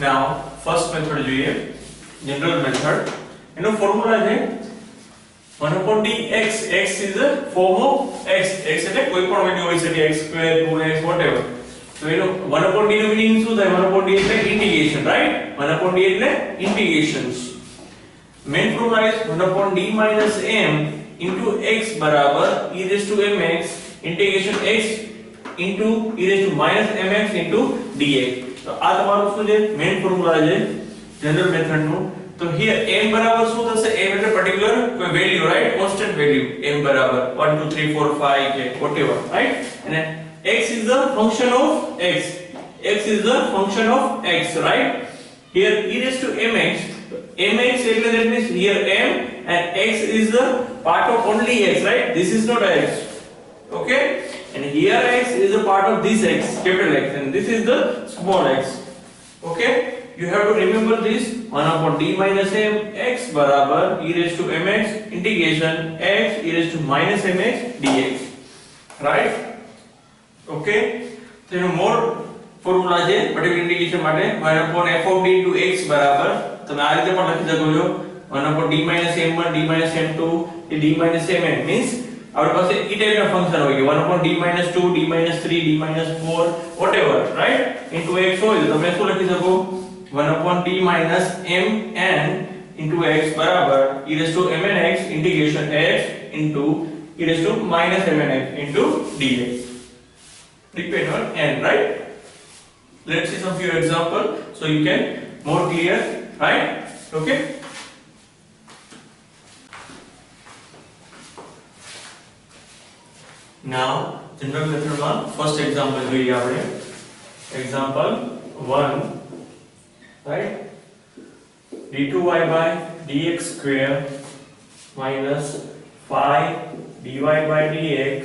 Now first method જોઈએ general method. એનો formula છે 1/dx. x is the form of x. x એટલે કોઈ પણ વેલ્યુ હોઈ શકે, x2 2x whatever. તો એનો 1/d નો મીનિંગ શું થાય? 1/d એટલે ઇન્ટિગ્રેશન, રાઈટ? 1/d એટલે integrations. Main formula is 1/d minus m into x બરાબર e raised to mx integration x into e raised to minus mx into dx. તો આ તમારું શું છે? મેઇન ફોર્મ્યુલા છે જનરલ મેથડ નું. તો here m બરાબર શું થશે? m એટલે પર્ટિક્યુલર કોઈ value, right? Constant value m બરાબર 1 2 3 4 5 કે whatever, રાઈટ? અને x is the function of x. x is the function of x, right? Here e raised to mx. mx એટલે that means here m and x is the part of only x, right? This is not x. Okay? And here x is a part of this x, capital X, and this is the small x. Okay? You have to remember this 1/d minus m x barabar e raised to mx integration x e raised to minus mx dx. Right? Okay? So more formula છે particular integration માટે 1/f(d) into x બરાબર તમે આ રીતે પણ લખી શકો છો 1/d minus m1 d minus m2 એ d minus mn means આપણી પાસે ઈ ટાઈપના ફંક્શન હોય કે 1/d minus 2 d minus 3 d minus 4 whatever, right? into x હોય તો તમે શું લખી શકો 1/d minus mn into x બરાબર e raised to mnx integration x into e raised to minus mnx into dx. Depend on n, right? Let's see some few example so you can more clear, right? Okay? Now general method માં first example જોઈએ આપણે. Example 1, right? d2y by dx square minus 5 dy by dx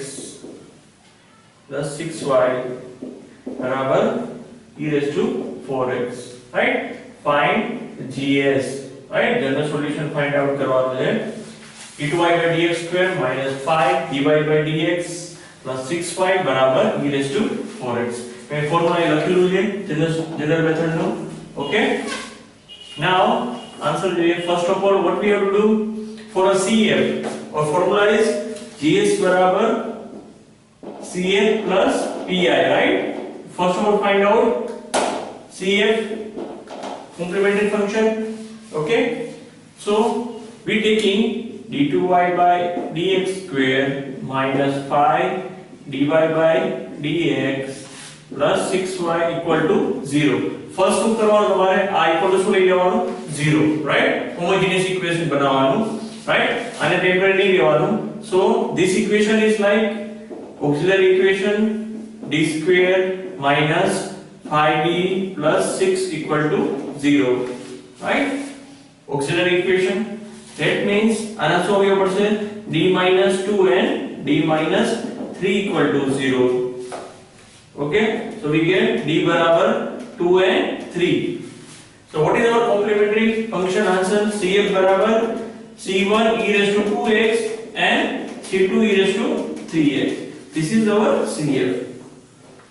plus 6y बराबर e raised to 4x, right? Find gs, right? General solution find out करवाना है. d2y by dx square minus 5 dy by dx plus 6y बराबर e raised to 4x. मैं formula લખેલું છે general method નું. Okay? Now answer જોઈએ. First of all, what we have to do for a CF? Our formula is gs बराबर CF plus pi, right? First of all, find out CF, complementary function. Okay? So we taking d2y by dx square minus 5 dy by dx plus 6y equal to 0. First શું કરવાનું તમારે આ equal to શું લઈ લેવાનું 0, right? Homogeneous equation બનાવવાનું, right? આને temporary નહીં લેવાનું. So this equation is like auxiliary equation d square minus 5d plus 6 equal to 0, right? Auxiliary equation. That means આના શું આવ્યો પડશે d minus 2 and d minus 3 equal to 0. Okay? So we get d barabar 2 and 3. So what is our complementary function answer? CF barabar C1 e raised to 2x and C2 e raised to 3x. This is our CF.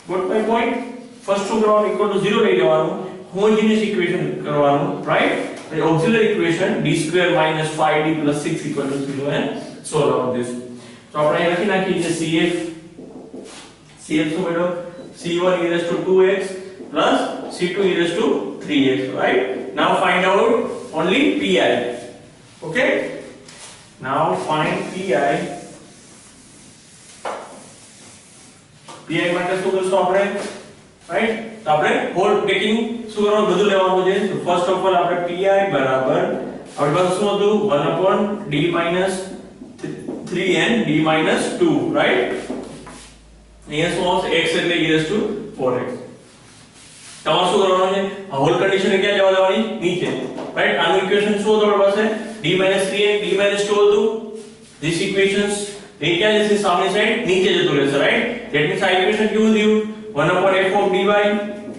Got my point? First to ground equal to 0 લઈ લેવાનું, homogeneous equation કરવાનું, right? The auxiliary equation d square minus 5d plus 6 equal to 0 and solve out this. So આપણે અહીં લખી નાખીએ છે CF શું મળ્યો C1 e raised to 2x plus C2 e raised to 3x, right? Now find out only pi. Okay? Now find pi. pi માટે શું કરશું આપણે, રાઈટ? તો આપણે હોલ ટેકિંગ શું કરવાનું બધું લેવાનું છે. તો ફર્સ્ટ ઓફ ઓલ આપણે pi બરાબર આપણી પાસે શું હતું 1/d minus 3 and d minus 2, right? અહીંયા શું આવશે x એટલે e raised to 4x. તમારે શું કરવાનું છે આ હોલ કન્ડિશન ને ક્યાં લેવા દેવાની નીચે, રાઈટ? આનું ઇક્વેશન શું હતું આપણી પાસે d minus 3 and d minus 2 હતું. These equations એ ક્યાં જશે સામેની સાઈડ નીચે જતું રહેશે, રાઈટ? That means આ ઇક્વેશન કેવું થયું 1/f of dy,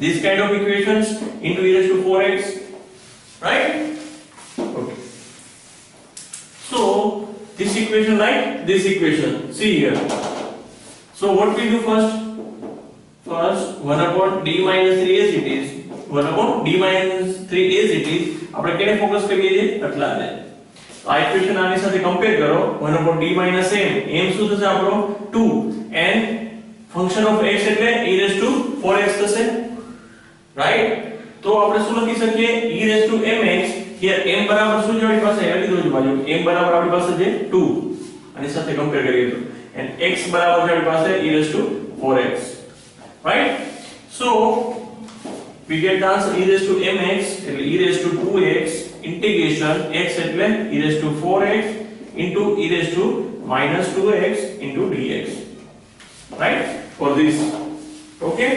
this kind of equations into e raised to 4x, right? Okay. So this equation like this equation, see here. So what we do first 1/d minus 3 as it is 1/d - 3 as it is આપણે કેને focus કરીએ છીએ આટલાને આ equation આની સાથે compare કરો 1/d - m m શું થશે આપણો 2 and function of x એટલે e4x થશે રાઈટ તો આપણે શું લખી શકીએ e(mx) here m બરાબર શું છે આપણી પાસે લખી દો બાજુ m બરાબર આપણી પાસે છે 2 આની સાથે કમ્પેર કરીએ તો and x બરાબર છે આપણી પાસે e4x right so we get the answer e(mx) એટલે e(2x) integration x એટલે e4x into e(-2x) into dx right for this okay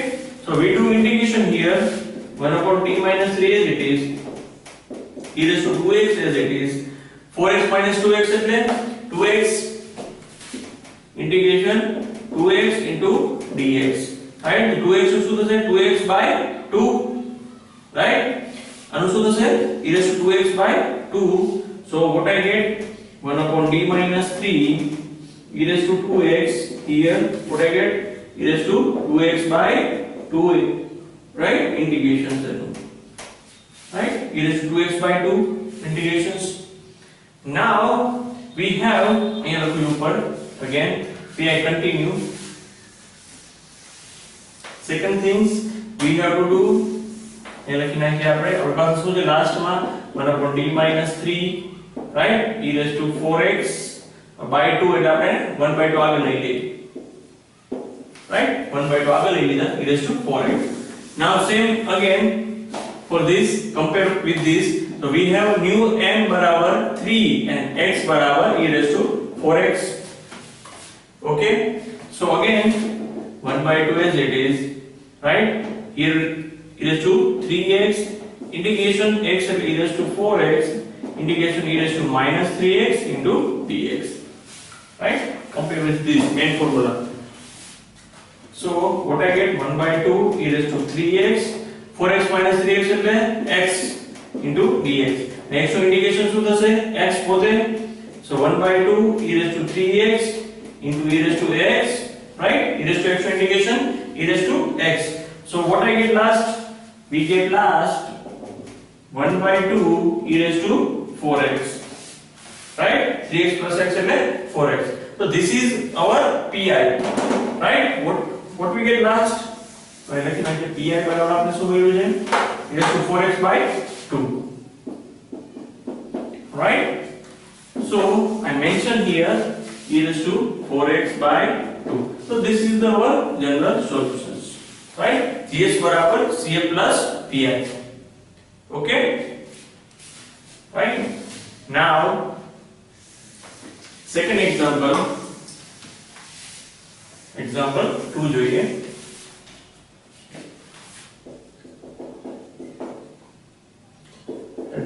so we do integration here 1/d - 3 as it is e(2x) as it is 4x - 2x એટલે 2x integration 2x into dx right 2x શું થશે 2x by 2 right આનું શું થશે e(2x) by 2 so what I get 1/d - 3 e(2x) here what I get e(2x) by 2 right integrations right e(2x) by 2 integrations now we have here again we I continue second things we have to do એ લખી નાખીએ આપણે હવે પાછું શું છે લાસ્ટમાં 1/d - 3 right e(4x) by 2 એટલે આપણે 1/2 આગળ લઈ લઈએ right 1/2 આગળ લઈ લીધા e(4x) now same again for this compare with this so we have new m બરાબર 3 and x બરાબર e(4x) okay so again 1/2 as it is right here e(3x) integration x and e(4x) integration e(-3x) into dx right compare with this main formula so what I get 1/2 e(3x) 4x - 3x એટલે x into dx next integration શું થશે x પોતે so 1/2 e(3x) into e(x) right e(x) integration e(x) so what I get last we get last 1/2 e(4x) right 3x plus x એટલે 4x so this is our pi right what we get last so I લખી નાખીએ pi બરાબર આપણે શું મેળવ્યું છે e(4x) by 2 right so I mentioned here e(4x) by 2 so this is the our general solutions right gs बराबर cf plus pi okay right now second example 2 જોઈએ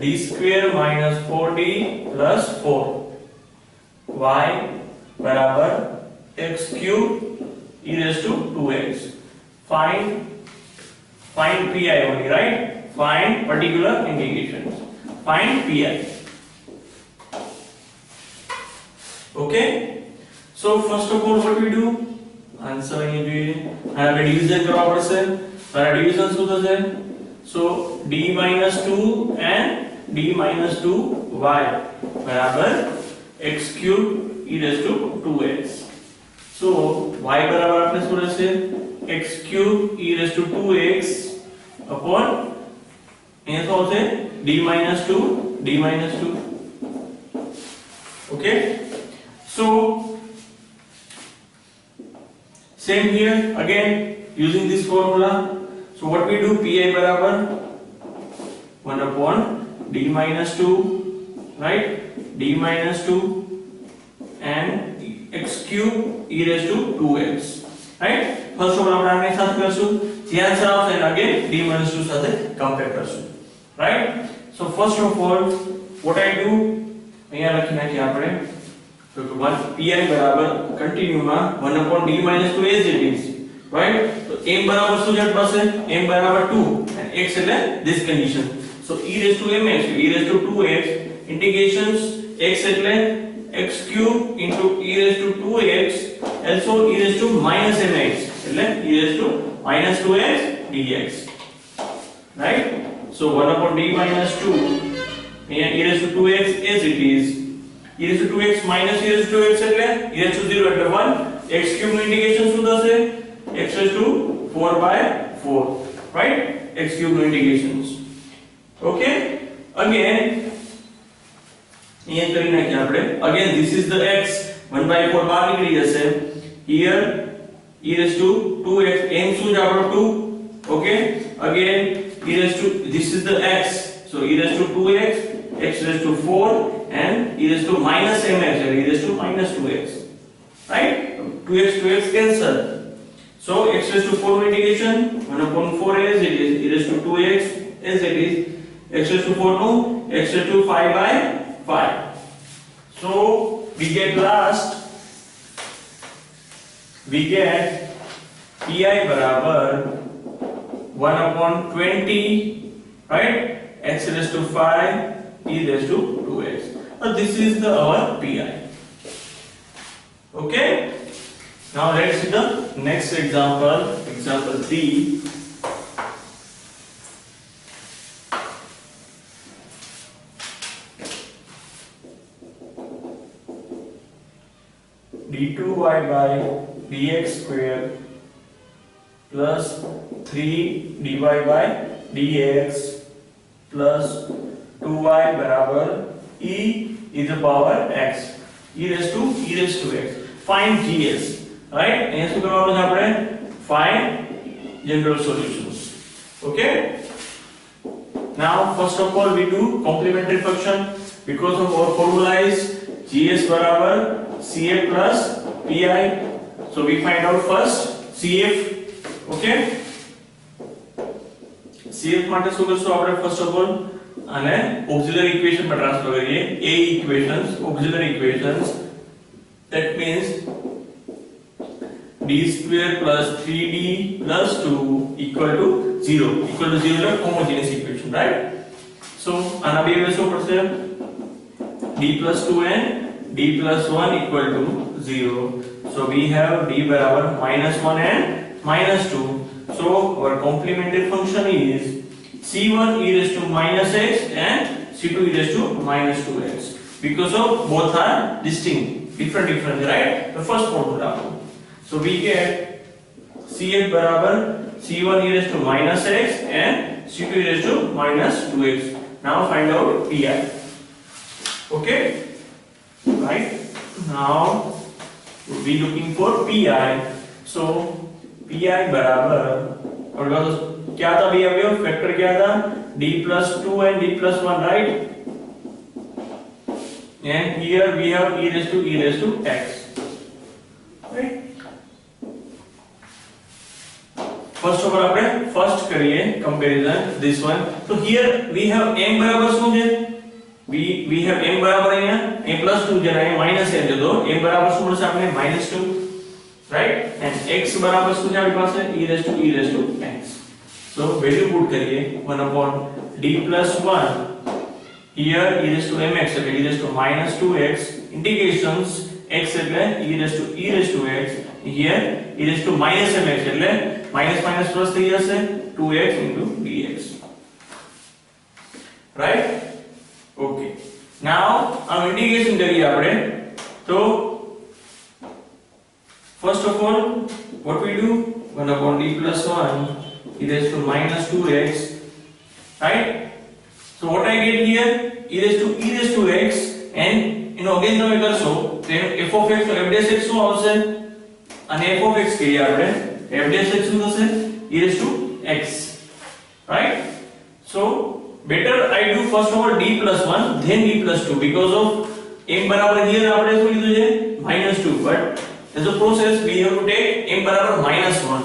d square minus 4d plus 4 y बराबर x cube e(2x) find pi only right find particular integrations find pi okay so first of all what we do answer અહીં જોઈએ આપણે division કરવા પડશે તો આ division શું થશે so d - 2 and d - 2y બરાબર x cube e(2x) so y બરાબર આપણે શું રહેશે x cube e(2x) upon અહીંયા શું આવશે d - 2 okay so same here again using this formula so what we do pi barabar 1 upon d - 2 right d - 2 and x cube e(2x) right first of all આપણે આને સાથે કરશું જે answer આવશે એને again d - 2 સાથે કમ્પેર કરશું right so first of all what I do અહીંયા લખી નાખીએ આપણે so pi બરાબર કન્ટિન્યુ માં 1 upon d - 2 as it is right so m બરાબર શું છે પાસે m બરાબર 2 and x એટલે this condition so e(mx) e(2x) integrations x એટલે x cube into e(2x) also e(-mx) એટલે e(-2x) dx right? So 1 upon d minus 2 and e raised to 2x as it is. E raised to 2x minus e raised to 2x એટલે e raised to 0 એટલે 1. x cube નું integration શું થશે? x raised to 4/4, right? x cube નું integration. Okay? Again અહીંયા કરી નાખીએ આપણે. Again this is the x 1/4 બહાર નીકળી જશે. Here e raised to 2x n શું છે આપણો 2. Okay? Again e raised to, this is the x, so e raised to 2x, x raised to 4 and e raised to minus mx, e raised to minus 2x, right? 2x cancel, so x raised to 4 integration 1 upon 4 as it is, e raised to 2x as it is, x raised to 4 no, x raised to 5/5. So we get last, we get pi बराबर 1 upon 20, right? X raised to 5, e raised to 2x. So this is our pi. Okay? Now let's see the next example, example 3. d2y by dx square plus 3 dy by dx plus 2y बराबर e is the power x, e raised to x. Find gs, right? અહીંયા શું કરવાનું છે આપણે? Find general solutions. Okay? Now first of all we do complementary function, because of our formula is gs बराबर cf plus pi. So we find out first cf. Okay? cf માટે શું કરશું આપણે? ફર્સ્ટ ઓફ ઓલ અને auxiliary equation માં transfer કરીએ. a equations, auxiliary equations, that means d square plus 3d plus 2 equal to 0 એટલે homogeneous equation, right? So આના બે શું પડશે? d plus 2 and d plus 1 equal to 0. So we have d बराबर -1 and -2. So our complementary function is c1 e raised to minus x and c2 e raised to minus 2x, because of both are distinct, different, right? The first formula. So we get cf बराबर c1 e raised to minus x and c2 e raised to minus 2x. Now find out pi. Okay? Right? Now we'll be looking for pi. So pi बराबर, और क्या था भैया? Factor क्या था? d plus 2 and d plus 1, right? And here we have e raised to x, right? First of all આપણે first કરીએ comparison, this one. So here we have m બરાબર શું છે? we have m બરાબર અહીંયા m plus 2 છે, અહીંયા minus m છે, તો m બરાબર શું મળશે આપણે? -2, right? And x બરાબર શું છે આપણી પાસે? e raised to x. So value put કરીએ 1 upon d plus 1, here e raised to mx એટલે e raised to minus 2x, integrations x એટલે e raised to x, here e raised to minus mx એટલે minus minus plus થઈ જશે 2x into dx, right? Okay, now આ integration કરીએ આપણે. તો first of all what we do? 1 upon d plus 1 e raised to minus 2x, right? So what I get here? e raised to x, and again તમે કરશો તો f of x તો f dash x શું આવશે? અને f of x કહીએ આપણે, f dash x શું થશે? e raised to x, right? So better I do first of all d plus 1 then d plus 2, because of m બરાબર here આપણે શું લીધું છે? -2, but as a process we have to take m બરાબર -1.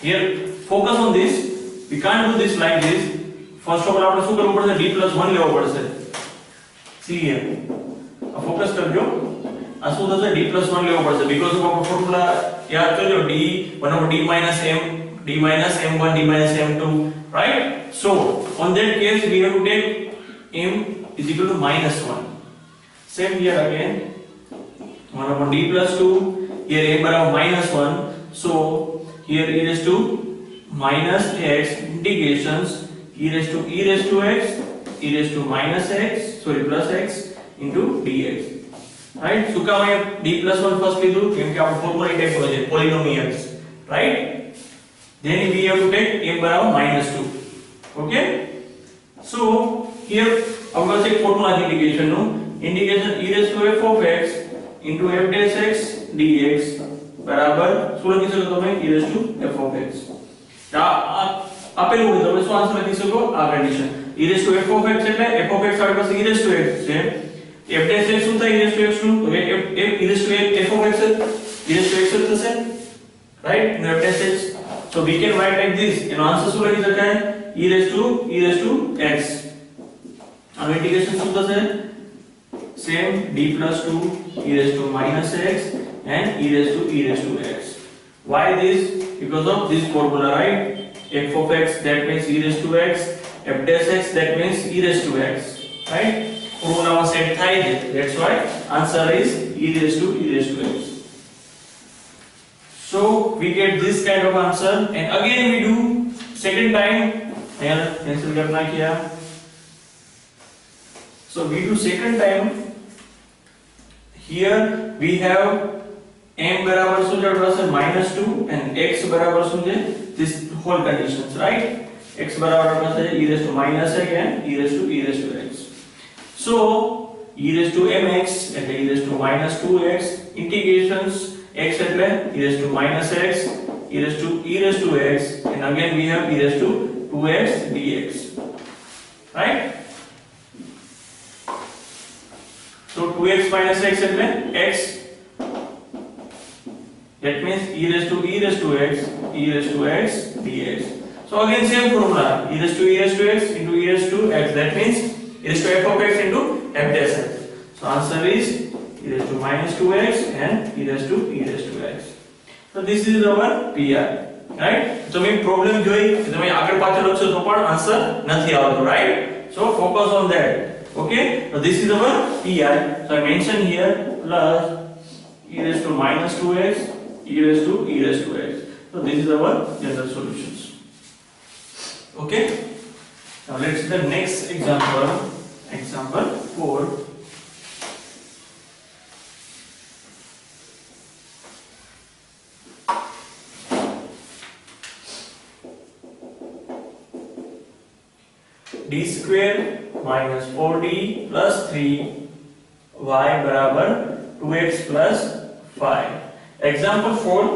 Here focus on this, we can't do this like this. First of all આપણે શું કરવું પડશે? d plus 1 લેવો પડશે. see here, ફોકસ કરજો. આ શું થશે? d plus 1 લેવો પડશે, because of our formula યાદ કરજો, d 1 over d minus m1 d minus m2, right? So on that case we have to take m is equal to -1. Same here again, 1 upon d plus 2, here m बराबर -1, so here e raised to minus x integrations e raised to x e raised to minus x sorry plus x into dx. Right? શું કામ અહીંયા d plus 1 first લીધું કેમ કે આપણે formula એ ટાઈપનો છે પોલિનોમિયલ્સ. Right? Then we have to take m બરાબર -2. Okay? So here our છે ફોર્મ્યુલા ઇન્ટિગ્રેશન નું integration e raised to f of x into f dash x dx બરાબર શું લખી શકો તમે e raised to f of x. આપેલું હોય તમે શું આન્સર લખી શકો આ condition e raised to f of x એટલે f of x આપણી પાસે e raised to x છે f dash x શું થાય e raised to x નું તો f e raised to f of x e raised to x થશે right no f dash x so we can write like this એનો answer શું લખી શકાય e raised to x આનો integration શું થશે same d plus 2 e raised to minus x and e raised to x. Why this? Because of this formula, right? F of x that means e raised to x, f dash x that means e raised to x, right? Formula was set થાય છે. That's why answer is e raised to x. So we get this kind of answer and again we do second time here cancel करना किया. So we do second time. Here we have m બરાબર શું છે -2 and x બરાબર શું છે this whole conditions right x બરાબર આપણે છે e raised to minus x and e raised to x. So e raised to mx એટલે e raised to -2x integrations x એટલે e raised to minus x e raised to x and again we have e raised to 2x dx right. So 2x minus x એટલે x that means e raised to x dx. So again same formula e raised to x into e raised to x that means e raised to f of x into f dash x. So answer is e raised to -2x and e raised to x. So this is our pi right. So મેં problem જોઈ કે તમે આગળ પાછળ લખશો તો પણ answer નથી આવતો right. So focus on that. Okay, so this is our pi. So I mention here plus e raised to -2x e raised to x. So this is our general solutions. Okay, now let's see the next example. Example 4. d square minus 4d plus 3y बराबर 2x plus 5. Example 4.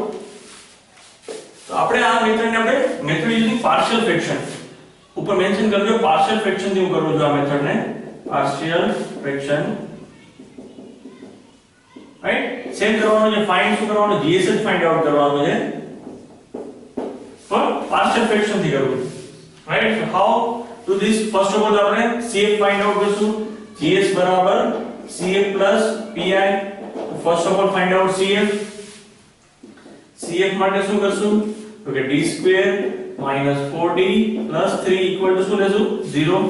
तो આપણે આ method ને આપણે method using partial fraction ઉપર mention કરજો partial fraction થી હું કરું છું આ મેથડ ને પાર્શિયલ ફ્રેક્શન રાઈટ સેમ કરવાનો છે ફાઇન્ડ શું કરવાનો gs જ ફાઇન્ડ આઉટ કરવાનો છે પણ પાર્શિયલ ફ્રેક્શન થી કરવું right so how to this first of all આપણે CF find out કરશું GS બરાબર CF plus PI first of all find out CF માટે શું કરશું તો કે d square minus 4d plus 3 equal to શું લેશું 0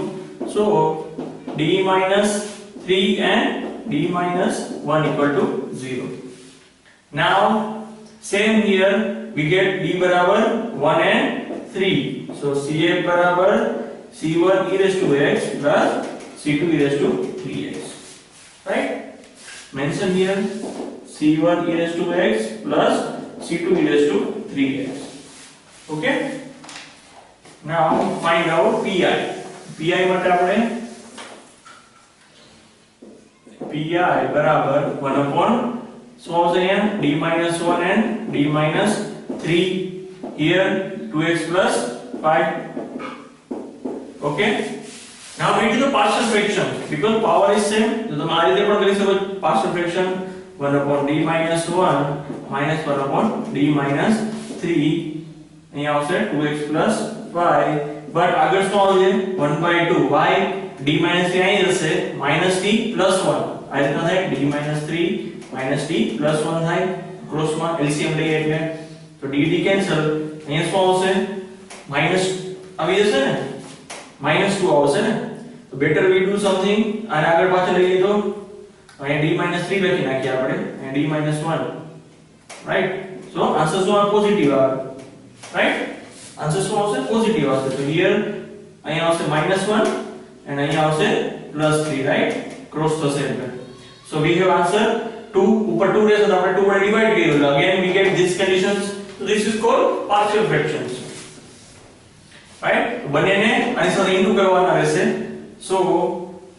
so d minus 3 and d minus 1 equal to 0 now same here we get d बराबर 1 and 3 so CF बराबर C1 e raised to x plus C2 e raised to 3x. Right? Mention here C1 e raised to x plus C2 e raised to 3x. Okay? Now find out pi. pi માટે આપણે pi બરાબર 1 upon so અહીંયા d minus 1 and d minus 3 here 2x plus 5. Okay, now we do the partial fraction because power is same so તમે આ રીતે પણ કરી શકો partial fraction 1 upon d minus 1 minus 1 upon d minus 3 અહીંયા આવશે 2x plus 5 but આગળ શું આવશે 1/2 why d minus 3 અહીં જશે minus t plus 1 આ રીતના થાય d minus 3 minus t plus 1 થાય ક્રોસ માં LCM લઈએ એટલે તો d કેન્સલ અહીંયા શું આવશે minus આવી જશે ને -2 આવશે ને તો બેટર વી ડુ સમથિંગ અને આગળ પાછળ લઈએ તો અહીંયા d - 3 લખી નાખીએ આપણે અને d - 1 રાઈટ સો આન્સર શું આવે પોઝિટિવ આવે રાઈટ આન્સર શું આવશે? પોઝિટિવ આવશે. તો હિયર અહીંયા આવશે -1 and અહીંયા આવશે +3, રાઈટ? ક્રોસ થશે એટલે. So we have answer 2 ઉપર 2 રહેશે તો આપણે 2 વડે ડિવાઇડ કરીએ તો again we get these conditions. So this is called partial fractions, right? બંનેને આની સાથે ઇન્ટુ કરવાના રહેશે. So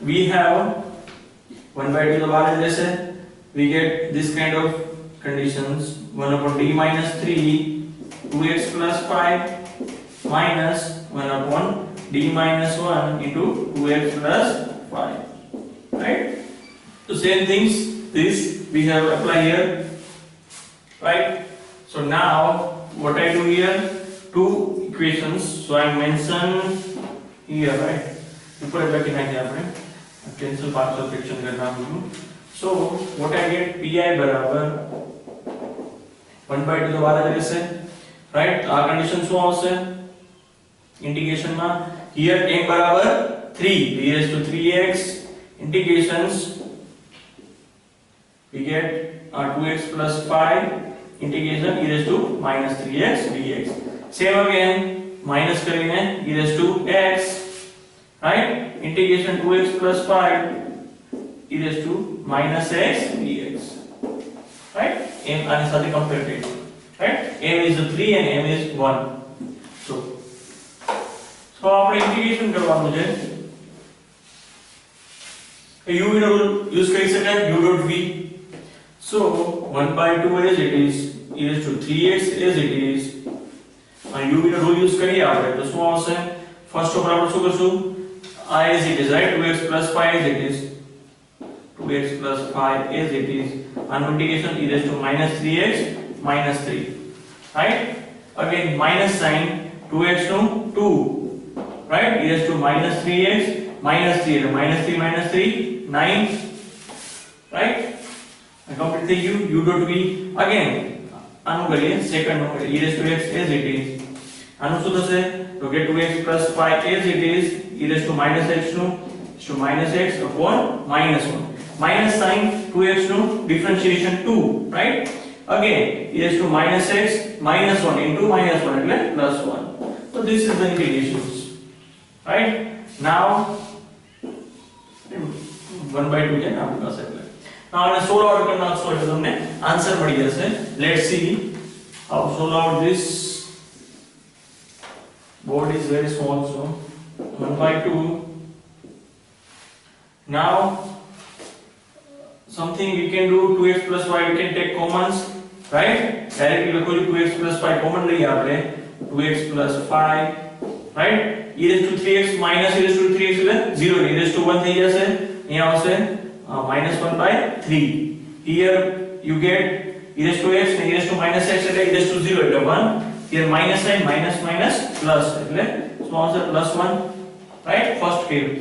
we have 1/2 તો બહાર જ રહેશે. We get this kind of conditions. 1/d - 3 2x + 5 minus 1/d - 1 into 2x + 5, right? So same things this we have apply here, right? So now what I do here, two equations, so I mention here, right? ऊपर लगी ना क्या आपने cancel partial fraction करना होगा. So what I get, pi बराबर 1/2 तो बाहर आ जाएगा, right? આ condition શું આવશે integration માં? here m બરાબર 3 e raised to 3x integrations we get 2x + 5 integration e raised to -3x dx. Same again minus કરીને e raised to x, right? Integration 2x + 5 e raised to -x dx, right? m આની સાથે compare કરીએ, right? m is 3 and m is 1. So આપણે integration કરવાનું છે. u નો rule use કરી શકાય, u dot v. So 1/2 as it is e raised to 3x as it is, and u નો રૂલ યુઝ કરીએ આપણે તો શું આવશે? ફર્સ્ટ ઓફ ઓલ આપણે શું કરશું? I as it is, right? 2x + 5 as it is, 2x + 5 as it is, and integration e raised to -3x -3, right? Again minus sign, 2x to 2, right? e raised to -3x -3, -3 9, right? I complete the u dot v. Again આનું કરીએ, second નો કરીએ, e raised to x as it is. આનું શું થશે? તો કે 2x + 5 as it is e raised to -x નું to -x upon -1. Minus sign, 2x નું differentiation 2, right? Again e raised to -x -1 into -1 એટલે +1. So this is the integrations, right? Now 1/2 છે ને આપણી પાસે એટલે now આપણે solve out કરી નાખશો એટલે તમને આન્સર મળી જશે. Let's see how solve out this. Board is very small, so 1/2. Now something we can do, 2x + y we can take commons, right? Directly લખો છો 2x + 5 common લઈએ આપણે, 2x + 5, right? e raised to 3x minus e raised to 3x એટલે 0, e raised to 1 થઈ જશે. અહીંયા આવશે -1/3. Here you get e raised to x and e raised to -x એટલે e raised to 0 એટલે 1. Here minus sign, minus plus એટલે શું આવશે? +1, right? First case.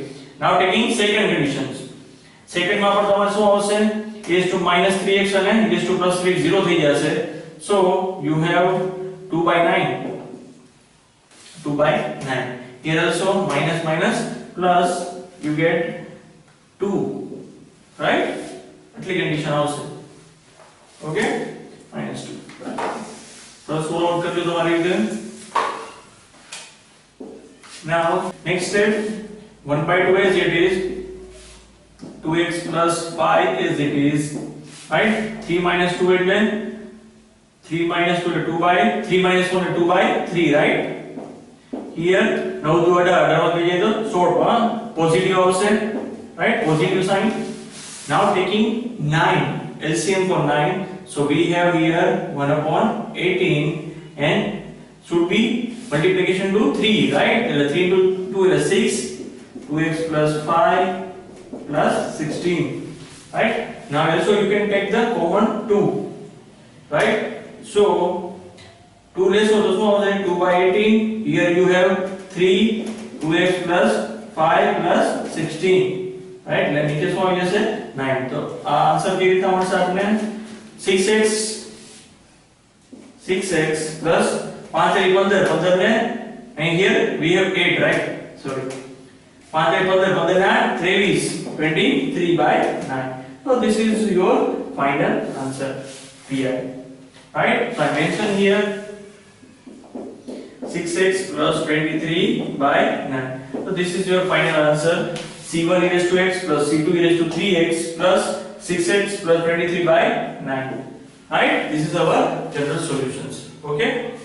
Now taking second conditions. Second માં પણ તમારે શું આવશે? e raised to -3x અને e raised to +3 0 થઈ જશે. So you have 2/9. 2/9. Here also minus plus you get 2, right? એટલી condition આવશે. Okay? -2. તો solve out કરી લો તમારી રીતે. Now next step, 1/2 as it is, 2x + 5 as it is, right? 3 - 2 એટલે 3 - 2 એટલે 2/3 - 1 એટલે 2/3, right? Here 9 * 2 = 18 થઈ જાય તો 16 પોઝિટિવ આવશે, right? Positive sign. Now taking 9, LCM for 9, so we have here 1/18 and should be multiplication to 3, right? 3 into 2 is 6, 2x + 5 plus 16, right? Now also you can take the common 2, right? So 2 less so 2/18. Here you have 3, 2x + 5 plus 16, right? એટલે નીચે શું આવી જશે? 9. તો આ answer કેવી રીતે મળશે આપણે? 6x plus 5 * 15, 15 ને and here we have 8, right? Sorry, 5 * 15, 15 ના 23, 23/9. So this is your final answer, pi, right? So I mention here 6x plus 23 by 9. So this is your final answer. C1 e raised to x plus C2 e raised to 3x plus 6x plus 23 by 9. Right? This is our general solutions. Okay.